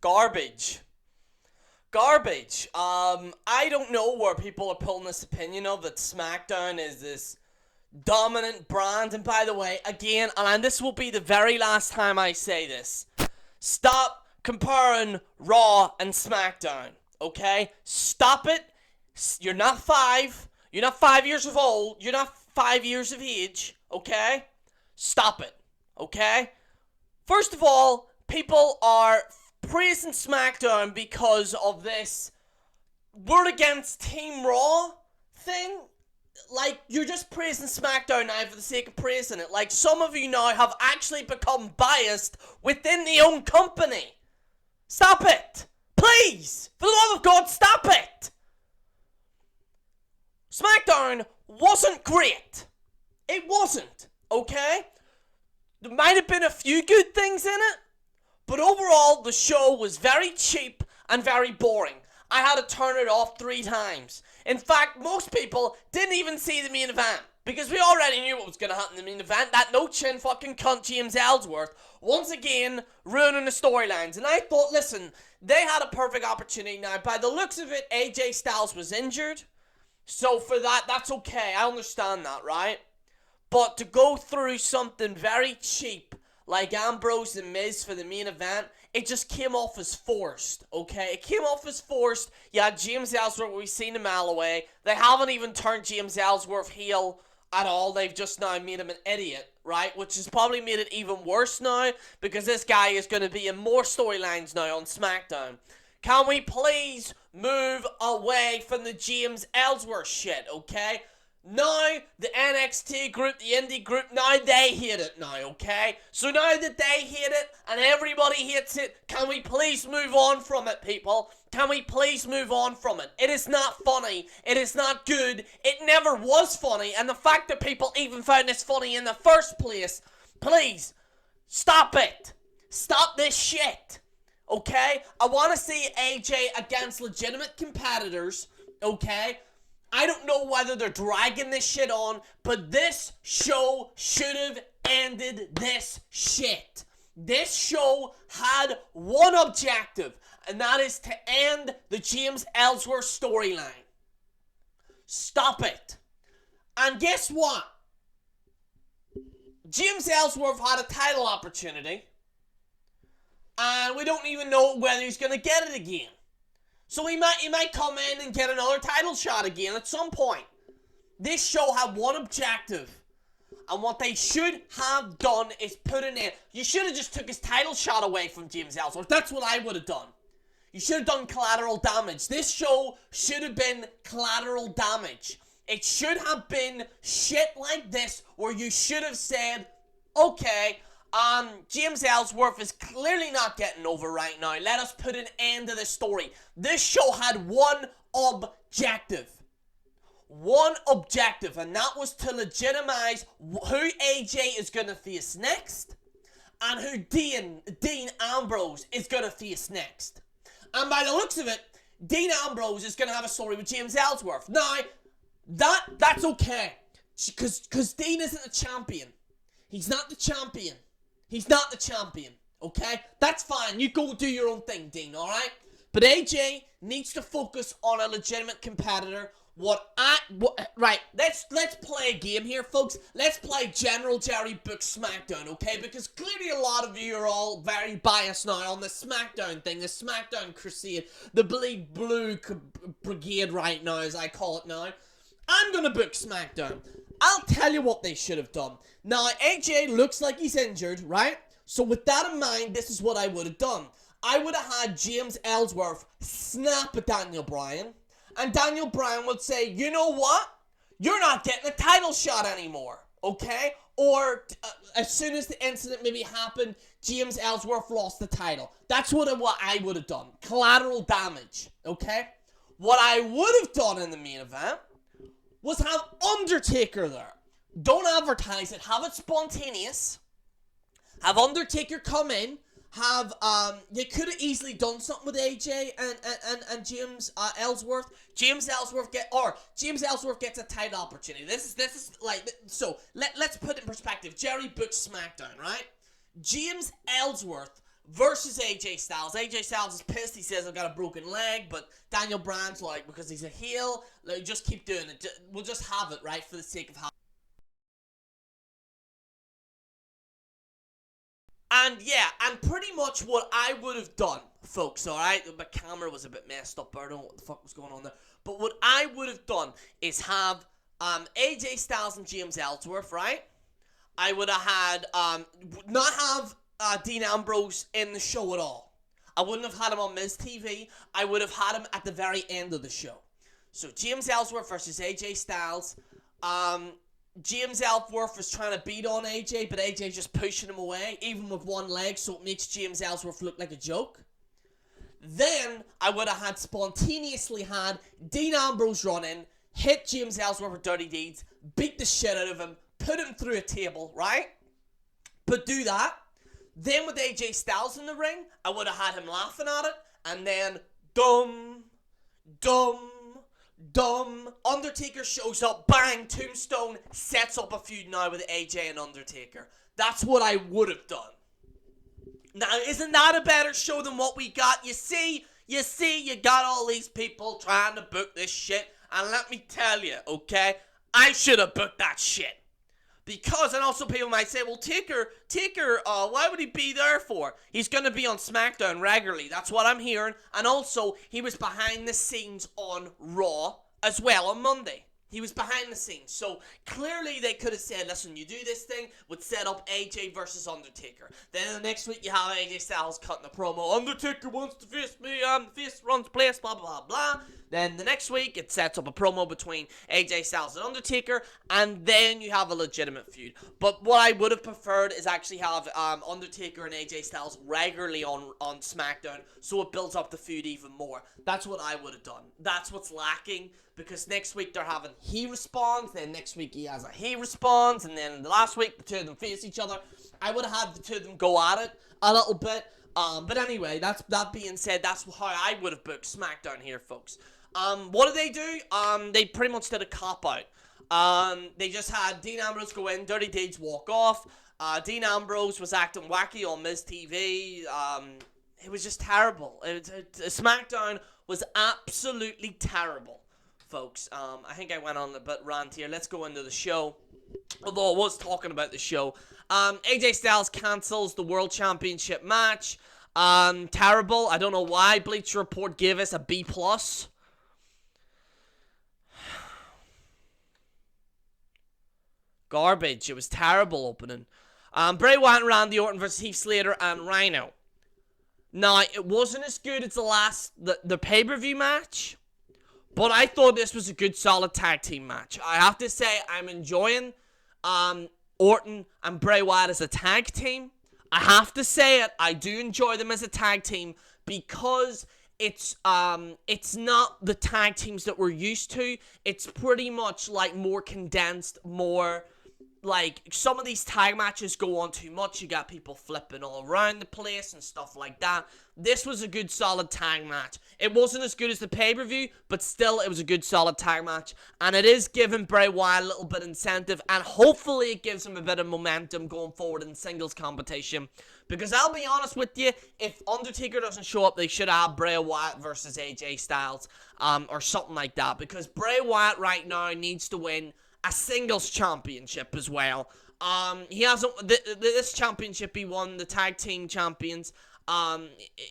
Garbage. Garbage. I don't know where people are pulling this opinion of that SmackDown is this dominant brand. And by the way, again, and this will be the very last time I say this, stop comparing Raw and SmackDown, okay? Stop it. You're not 5. You're not 5 years of old. You're not 5 years of age, okay? Stop it, okay? First of all, people are praising SmackDown because of this we're against Team Raw thing. Like, you're just praising SmackDown now for the sake of praising it. Like, some of you now have actually become biased within the own company. Stop it! Please! For the love of God, stop it! SmackDown wasn't great. It wasn't, okay? There might have been a few good things in it, but overall, the show was very cheap and very boring. I had to turn it off 3 times. In fact, most people didn't even see the main event, because we already knew what was going to happen in the main event. That no-chin fucking cunt James Ellsworth, once again, ruining the storylines. And I thought, listen, they had a perfect opportunity. Now, by the looks of it, AJ Styles was injured. So for that, that's okay. I understand that, right? But to go through something very cheap, like Ambrose and Miz for the main event, it just came off as forced, okay? It came off as forced. Yeah, James Ellsworth, we've seen a mile away. They haven't even turned James Ellsworth heel at all. They've just now made him an idiot, right? Which has probably made it even worse now, because this guy is going to be in more storylines now on SmackDown. Can we please move away from the James Ellsworth shit, okay? Now, the NXT group, the indie group, now they hate it now, okay? So now that they hate it, and everybody hates it, can we please move on from it, people? Can we please move on from it? It is not funny. It is not good. It never was funny. And the fact that people even found this funny in the first place, please, stop it. Stop this shit, okay? I want to see AJ against legitimate competitors, okay? I don't know whether they're dragging this shit on, but this show should have ended this shit. This show had one objective, and that is to end the James Ellsworth storyline. Stop it. And guess what? James Ellsworth had a title opportunity, and we don't even know whether he's going to get it again. So he might come in and get another title shot again at some point. This show had one objective. And what they should have done is put an end. You should have just took his title shot away from James Ellsworth. That's what I would have done. You should have done collateral damage. This show should have been collateral damage. It should have been shit like this where you should have said, okay, James Ellsworth is clearly not getting over right now. Let us put an end to this story. This show had one objective. One objective, and that was to legitimize who AJ is going to face next and who Dean Ambrose is going to face next. And by the looks of it, Dean Ambrose is going to have a story with James Ellsworth. Now, that's okay, because Dean isn't the champion. He's not the champion. He's not the champion, okay? That's fine. You go do your own thing, Dean, alright? But AJ needs to focus on a legitimate competitor. Right, let's play a game here, folks. Let's play General Jerry Book SmackDown, okay? Because clearly a lot of you are all very biased now on the SmackDown thing, the SmackDown crusade, the Bleed Blue Brigade right now, as I call it now. I'm gonna book SmackDown. I'll tell you what they should have done. Now, AJ looks like he's injured, right? So with that in mind, this is what I would have done. I would have had James Ellsworth snap at Daniel Bryan, and Daniel Bryan would say, you know what? You're not getting a title shot anymore, okay? Or as soon as the incident maybe happened, James Ellsworth lost the title. That's what I would have done. Collateral damage, okay? What I would have done in the main event was have Undertaker there. Don't advertise it. Have it spontaneous. Have Undertaker come in. Have, you could have easily done something with AJ and James Ellsworth. James Ellsworth gets a title opportunity. This is like, so let's put it in perspective. Jerry booked SmackDown, right? James Ellsworth versus AJ Styles. AJ Styles is pissed. He says, I've got a broken leg, but Daniel Bryan's like, because he's a heel, like, just keep doing it. We'll just have it, right, for the sake of having. And yeah, and pretty much what I would have done, folks, alright? My camera was a bit messed up, I don't know what the fuck was going on there. But what I would have done is have AJ Styles and James Ellsworth, right? I would have had, not have Dean Ambrose in the show at all. I wouldn't have had him on Miz TV. I would have had him at the very end of the show. So James Ellsworth versus AJ Styles. James Ellsworth was trying to beat on AJ, but AJ just pushing him away, even with one leg, so it makes James Ellsworth look like a joke. Then I would have spontaneously had Dean Ambrose run in, hit James Ellsworth with dirty deeds, beat the shit out of him, put him through a table, right? But do that. Then with AJ Styles in the ring, I would have had him laughing at it, and then dumb. Undertaker shows up, bang, tombstone, sets up a feud now with AJ and Undertaker. That's what I would have done. Now, isn't that a better show than what we got? You see, you got all these people trying to book this shit, and let me tell you, okay, I should have booked that shit. Because, and also people might say, well, Taker, why would he be there for? He's going to be on SmackDown regularly. That's what I'm hearing. And also, he was behind the scenes on Raw as well on Monday. He was behind the scenes. So, clearly they could have said, listen, you do this thing, would set up AJ versus Undertaker. Then the next week you have AJ Styles cutting the promo. Undertaker wants to face me, I'm the face runs the place, blah, blah, blah. Then the next week it sets up a promo between AJ Styles and Undertaker. And then you have a legitimate feud. But what I would have preferred is actually have Undertaker and AJ Styles regularly on SmackDown. So it builds up the feud even more. That's what I would have done. That's what's lacking. Because next week they're having he responds, then next week he has a he responds, and then the last week the two of them face each other. I would have had the two of them go at it a little bit. But anyway, that being said, that's how I would have booked SmackDown here, folks. What did they do? They pretty much did a cop-out. They just had Dean Ambrose go in, Dirty Deeds walk off. Dean Ambrose was acting wacky on Miz TV. It was just terrible. SmackDown was absolutely terrible, folks. I think I went on a bit rant here. Let's go into the show. Although I was talking about the show. AJ Styles cancels the World Championship match. Terrible. I don't know why. Bleacher Report gave us a B+. Garbage. It was terrible opening. Bray Wyatt and Randy Orton versus Heath Slater and Rhino. Now, it wasn't as good as the pay-per-view match. But I thought this was a good, solid tag team match. I have to say, I'm enjoying Orton and Bray Wyatt as a tag team. I have to say it. I do enjoy them as a tag team because it's not the tag teams that we're used to. It's pretty much like more condensed, more like some of these tag matches go on too much. You got people flipping all around the place and stuff like that. This was a good solid tag match. It wasn't as good as the pay-per-view, but still it was a good solid tag match. And it is giving Bray Wyatt a little bit of incentive, and hopefully it gives him a bit of momentum going forward in singles competition. Because I'll be honest with you, if Undertaker doesn't show up, they should have Bray Wyatt versus AJ Styles, or something like that. Because Bray Wyatt right now needs to win a singles championship as well. He hasn't, this championship he won, the tag team champions.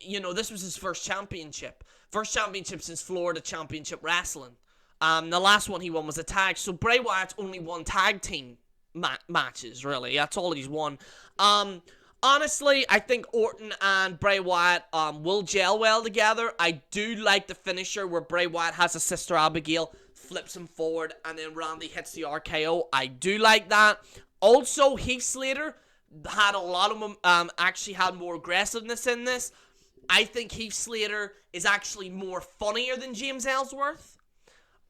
You know, this was his first championship. First championship since Florida Championship Wrestling. The last one he won was a tag. So Bray Wyatt's only won tag team matches, really. That's all he's won. Honestly, I think Orton and Bray Wyatt will gel well together. I do like the finisher where Bray Wyatt has a Sister Abigail, flips him forward, and then Randy hits the RKO. I do like that. Also, Heath Slater had a lot of actually had more aggressiveness in this. I think Heath Slater is actually more funnier than James Ellsworth.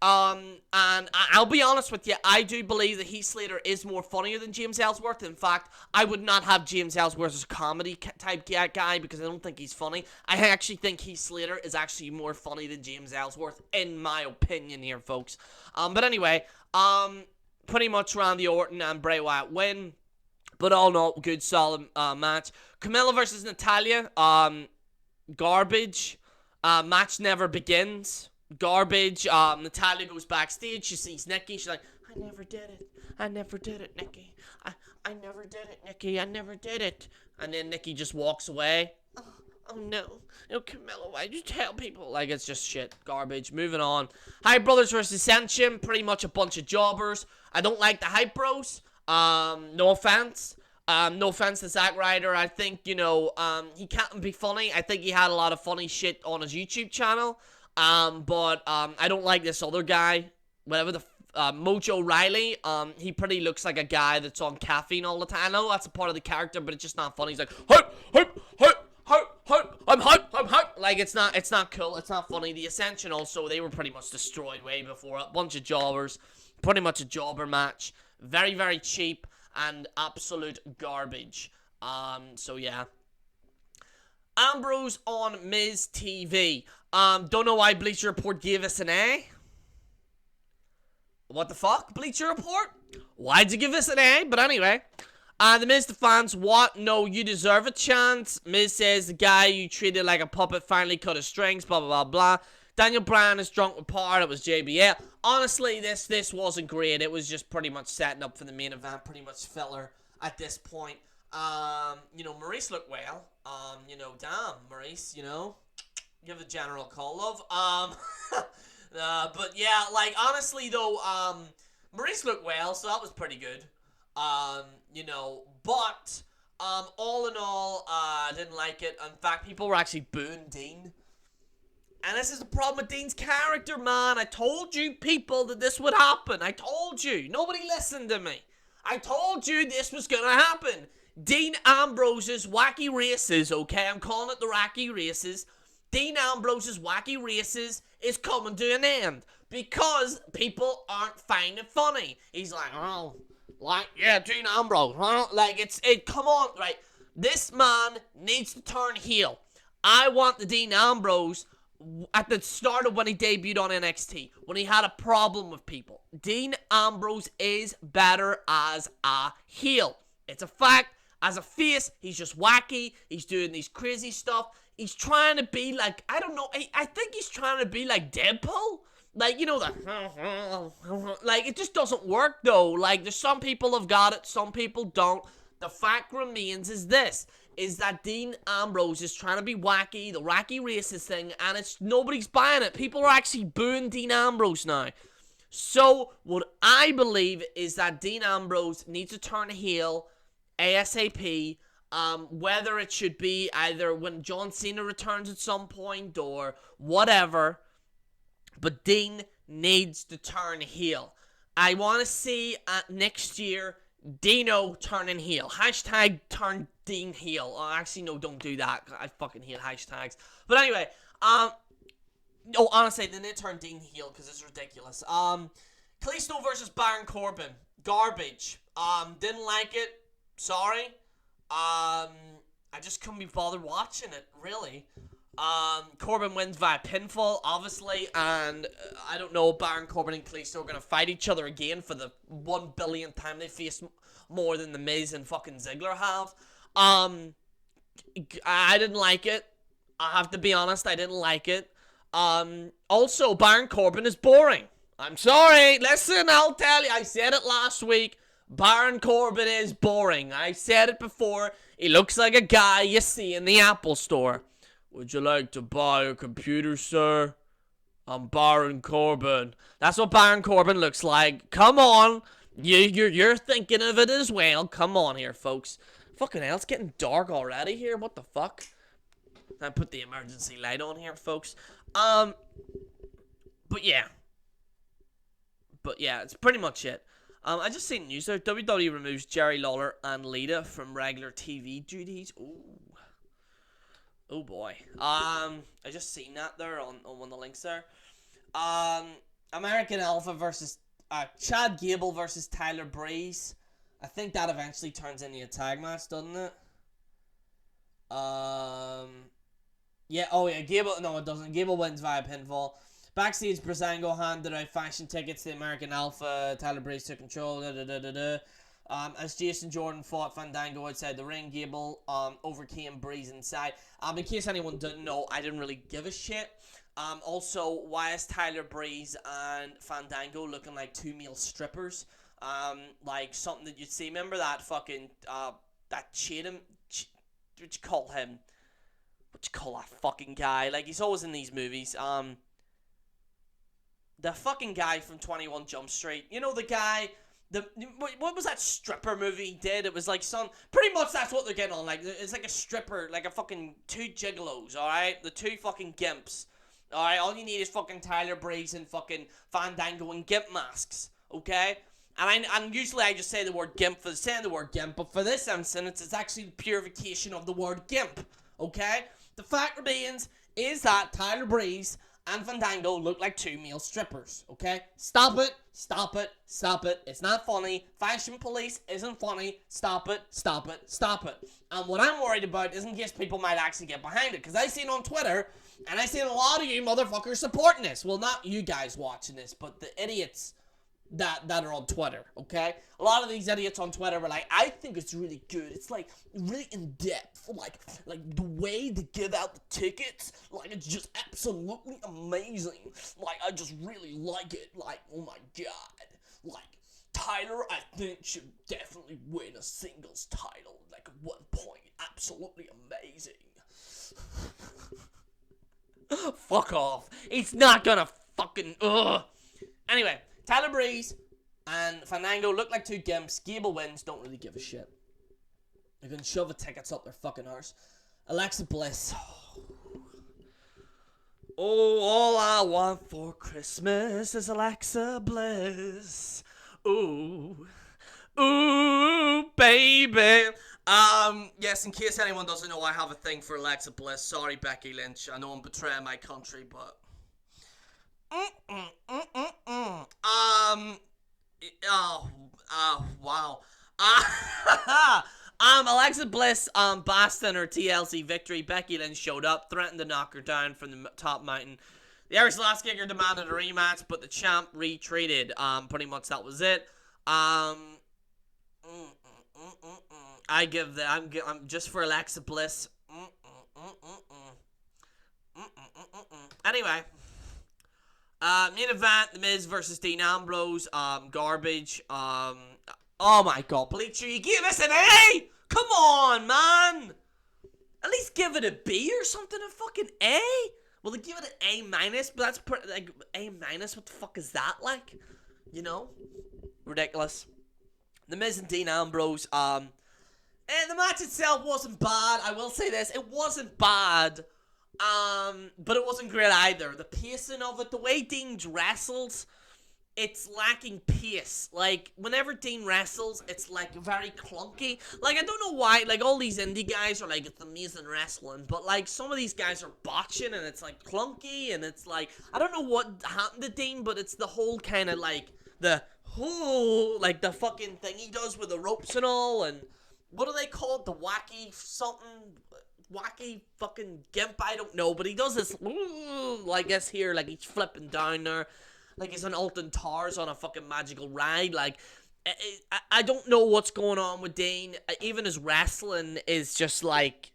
And I'll be honest with you, I do believe that Heath Slater is more funnier than James Ellsworth. In fact, I would not have James Ellsworth as a comedy type guy because I don't think he's funny. I actually think Heath Slater is actually more funny than James Ellsworth, in my opinion here, folks. But anyway, pretty much Randy Orton and Bray Wyatt win. But all in all, good, solid match. Camilla versus Natalia, garbage. Match never begins. Garbage. Natalia goes backstage. She sees Nikki. She's like, I never did it. I never did it, Nikki. I never did it, Nikki. I never did it. And then Nikki just walks away. Oh no. No, Camilla, why'd you tell people? Like, it's just shit. Garbage. Moving on. Hype Brothers versus Ascension. Pretty much a bunch of jobbers. I don't like the Hype Bros. No offense. No offense to Zack Ryder. I think, you know, he can't be funny. I think he had a lot of funny shit on his YouTube channel. But I don't like this other guy. Whatever the Mojo Riley, he pretty looks like a guy that's on caffeine all the time. I know that's a part of the character, but it's just not funny. He's like, hype, hype, hype, hype, hype, I'm hype, I'm hype. Like, it's not cool, it's not funny. The Ascension also, they were pretty much destroyed way before. A bunch of jobbers, pretty much a jobber match. Very, very cheap and absolute garbage. So yeah. Ambrose on Miz TV. Don't know why Bleacher Report gave us an A. What the fuck, Bleacher Report? Why'd you give us an A? But anyway, the Miz the fans, what? No, you deserve a chance. Miz says the guy you treated like a puppet finally cut his strings, blah, blah, blah, blah. Daniel Bryan is drunk with power. It was JBL. Honestly, this wasn't great. It was just pretty much setting up for the main event, pretty much filler at this point. You know, Maurice looked well. You know, damn, Maurice, you know, give the general call, love. But yeah, like, honestly though, Maurice looked well, so that was pretty good. You know, but, all in all, I didn't like it. In fact, people were actually booing Dean. And this is the problem with Dean's character, man. I told you people that this would happen. I told you. Nobody listened to me. I told you this was gonna happen. Dean Ambrose's wacky races, okay? I'm calling it the wacky races. Dean Ambrose's wacky races is coming to an end because people aren't finding it funny. He's like, oh, like, yeah, Dean Ambrose. Like, come on, right? This man needs to turn heel. I want the Dean Ambrose at the start of when he debuted on NXT, when he had a problem with people. Dean Ambrose is better as a heel. It's a fact. As a face, he's just wacky. He's doing these crazy stuff. He's trying to be like, I don't know, I think he's trying to be like Deadpool. Like, you know, like, it just doesn't work, though. Like, there's some people have got it, some people don't. The fact remains is this, is that Dean Ambrose is trying to be wacky, the wacky racist thing, and nobody's buying it. People are actually booing Dean Ambrose now. So, what I believe is that Dean Ambrose needs to turn heel ASAP, whether it should be either when John Cena returns at some point or whatever, but Dean needs to turn heel. I want to see next year Dino turning heel. Hashtag turn Dean heel. Oh, actually, no, don't do that. I fucking hate hashtags. But anyway, honestly, they need to turn Dean heel because it's ridiculous. Kalisto versus Baron Corbin. Garbage. Didn't like it. Sorry. I just couldn't be bothered watching it, really. Corbin wins via pinfall, obviously, and I don't know, Baron Corbin and Kalisto are going to fight each other again for the 1 billionth time they face more than The Miz and fucking Ziggler have. I didn't like it. I have to be honest, I didn't like it. Also, Baron Corbin is boring. I'm sorry. Listen, I'll tell you, I said it last week. Baron Corbin is boring. I said it before. He looks like a guy you see in the Apple store. Would you like to buy a computer, sir? I'm Baron Corbin. That's what Baron Corbin looks like. Come on. You're thinking of it as well. Come on here, folks. Fucking hell, it's getting dark already here. What the fuck? I put the emergency light on here, folks. But yeah. It's pretty much it. I just seen news there. WWE removes Jerry Lawler and Lita from regular TV duties. Ooh. Oh boy. I just seen that there on one of the links there. American Alpha versus Chad Gable versus Tyler Breeze. I think that eventually turns into a tag match, doesn't it? Yeah, oh yeah, Gable, no it doesn't. Gable wins via pinfall. Backstage, Breezango handed out fashion tickets to the American Alpha. Tyler Breeze took control. As Jason Jordan fought Fandango outside the ring, Gable overcame Breeze inside. In case anyone didn't know, I didn't really give a shit. Also, why is Tyler Breeze and Fandango looking like two male strippers? Like something that you'd see. Remember that fucking, that Chatham, what'd you call him? What'd you call that fucking guy? Like, he's always in these movies. The fucking guy from 21 Jump Street. You know, the guy, what was that stripper movie he did? It was like pretty much that's what they're getting on. Like, it's like a stripper, like a fucking two gigolos, alright? The two fucking gimps. Alright, all you need is fucking Tyler Breeze and fucking Fandango and gimp masks, okay? And usually I just say the word gimp for saying the word gimp, but for this instance, it's actually the purification of the word gimp, okay? The fact remains is that Tyler Breeze and Fandango look like two male strippers, okay? Stop it, stop it, stop it. It's not funny. Fashion police isn't funny. Stop it, stop it, stop it. And what I'm worried about is in case people might actually get behind it, because I seen on Twitter, and I seen a lot of you motherfuckers supporting this. Well, not you guys watching this, but the idiots that are on Twitter, okay? A lot of these idiots on Twitter were like, I think it's really good. It's like really in depth. Like the way they give out the tickets, like it's just absolutely amazing. Like I just really like it. Like, oh my god. Like Tyler, I think should definitely win a singles title. Like at one point. Absolutely amazing. Fuck off. It's not gonna fucking Anyway, Tyler Breeze and Fandango look like two gimps. Gable wins, don't really give a shit. They're gonna shove the tickets up their fucking arse. Alexa Bliss. Oh, all I want for Christmas is Alexa Bliss. Ooh. Ooh, baby. Yes, in case anyone doesn't know, I have a thing for Alexa Bliss. Sorry, Becky Lynch. I know I'm betraying my country, but... wow. Alexa Bliss, Boston her TLC victory. Becky Lynch showed up, threatened to knock her down from the top mountain. The Irish Last Kicker demanded a rematch, but the champ retreated. Pretty much that was it. I'm just for Alexa Bliss. Anyway. Main event, The Miz versus Dean Ambrose, garbage, oh my god, Bleacher, you give this an A? Come on, man! At least give it a B or something, a fucking A? Well, they give it an A minus, but that's like, A minus, what the fuck is that like? You know? Ridiculous. The Miz and Dean Ambrose, and the match itself wasn't bad, I will say this, it wasn't bad. But it wasn't great either. The pacing of it, the way Dean wrestles, it's lacking pace. Like, whenever Dean wrestles, it's, like, very clunky. Like, I don't know why, like, all these indie guys are, like, it's amazing wrestling, but, like, some of these guys are botching, and it's, like, clunky, and it's, like, I don't know what happened to Dean, but it's the whole kind of, like, the fucking thing he does with the ropes and all, and what do they call it? The wacky something... wacky fucking gimp, I don't know, but he does this, I guess here, like he's flipping down there, like he's an Alton Towers on a fucking magical ride, like, I don't know what's going on with Dean. Even his wrestling is just like,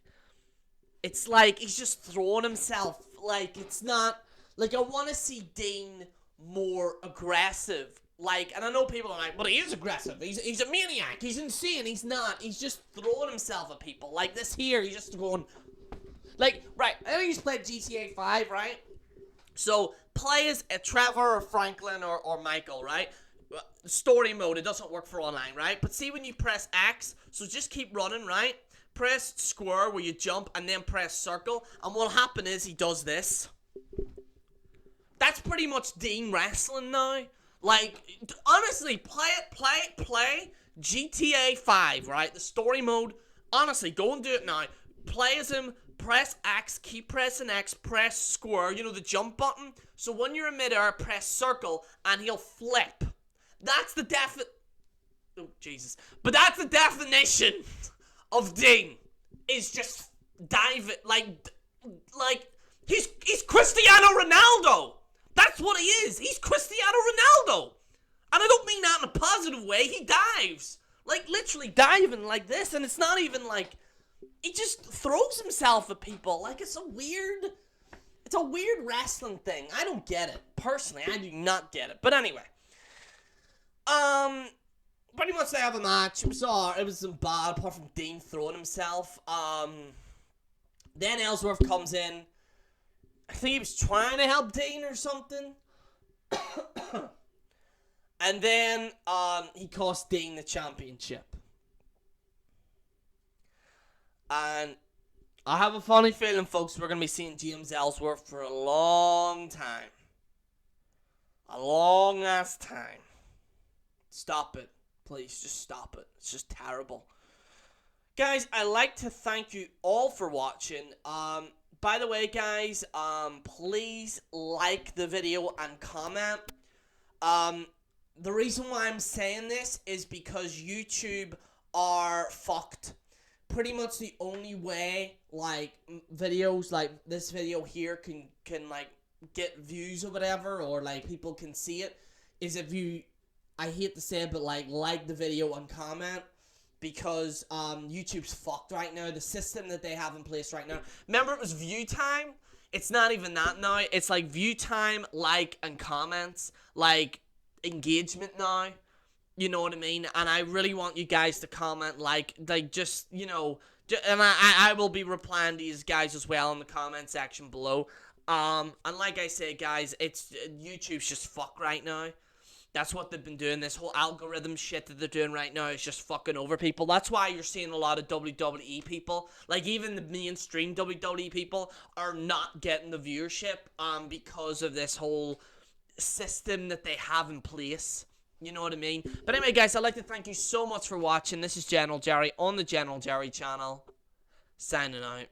it's like he's just throwing himself, like, it's not, like, I want to see Dean more aggressive. Like, and I know people are like, but he is aggressive. He's a maniac. He's insane. He's not. He's just throwing himself at people. Like this here, he's just going, like, right. I know he's played GTA 5, right? So, play as Trevor or Franklin or Michael, right? Story mode, it doesn't work for online, right? But see when you press X, so just keep running, right? Press square where you jump and then press circle. And what'll happen is he does this. That's pretty much Dean wrestling now. Like, honestly, play GTA 5, right? The story mode. Honestly, go and do it now. Play as him, press X, keep pressing X, press square, you know, the jump button. So when you're in midair, press circle, and he'll flip. That's the oh, Jesus. But that's the definition of Dean. Is just dive it, like, he's Cristiano Ronaldo. That's what he is. He's Cristiano Ronaldo. And I don't mean that in a positive way. He dives. Like, literally diving like this, and it's not even like, he just throws himself at people. Like, it's a weird wrestling thing. I don't get it. Personally, I do not get it. But anyway. Pretty much they have a match. It wasn't bad, apart from Dean throwing himself. Then EllSWORTH comes in. I think he was trying to help Dean or something. And then, he cost Dean the championship. And I have a funny feeling, folks, we're going to be seeing James EllSWORTH for a long time. A long-ass time. Stop it. Please, just stop it. It's just terrible. Guys, I'd like to thank you all for watching. By the way, guys, please like the video and comment. The reason why I'm saying this is because YouTube are fucked. Pretty much the only way, like, videos like this video here can like, get views or whatever, or, like, people can see it, is if you, I hate to say it, but, like the video and comment, because, YouTube's fucked right now. The system that they have in place right now. Remember, it was view time? It's not even that now. It's, like, view time, like, and comments, like, engagement now. You know what I mean? And I really want you guys to comment, like just, you know, and I will be replying to these guys as well in the comment section below. And like I say, guys, YouTube's just fucked right now. That's what they've been doing. This whole algorithm shit that they're doing right now is just fucking over people. That's why you're seeing a lot of WWE people, like even the mainstream WWE people, are not getting the viewership, because of this whole system that they have in place. You know what I mean? But anyway, guys, I'd like to thank you so much for watching. This is General Jerry on the General Jerry channel. Signing out.